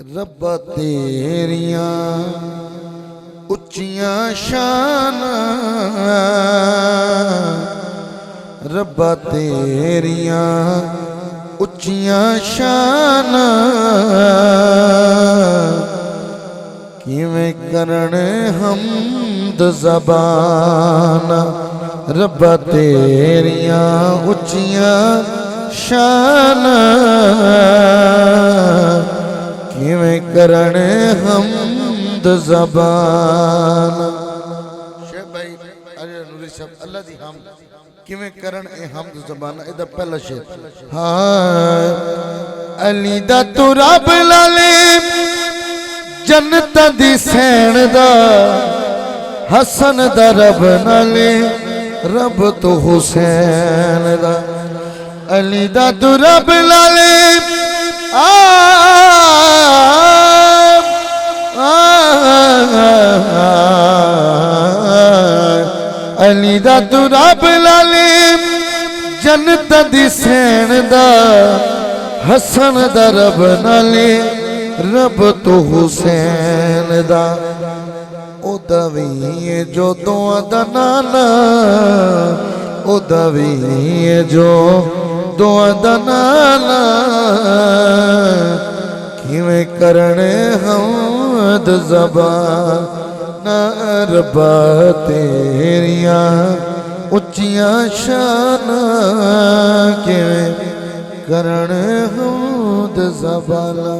रब्बा तेरिया उच्चियां शाना, रब्बा तेरिया उच्चियां शाना, किवें करन हमद ज़बाना। रब्बा तेरिया उच्चियां शाना, किवें करन हमद ज़बाना। शेख भाई अरे नूरी साहब अल्लाह दी हम किवें करन ए हमद ज़बाना। इधर पहला शेर हाँ अली दा तू रब लाले जन्नत दी सैन दा, हसन दा रब नाले रब तो हुसैन दा। अली दा तू रब लाले अली दा तू रब लाले जन्नत दी सैन दा, हसन दा रब नाले रब तो हुसैन दा। ओ दवी जो दुआ दा नाना, ओ दवी जो दुआ दा नाना, किवें करन हमद ज़बाना। रब्बा तेरिया उच्चियां शाना, किवें करन हमद ज़बाना।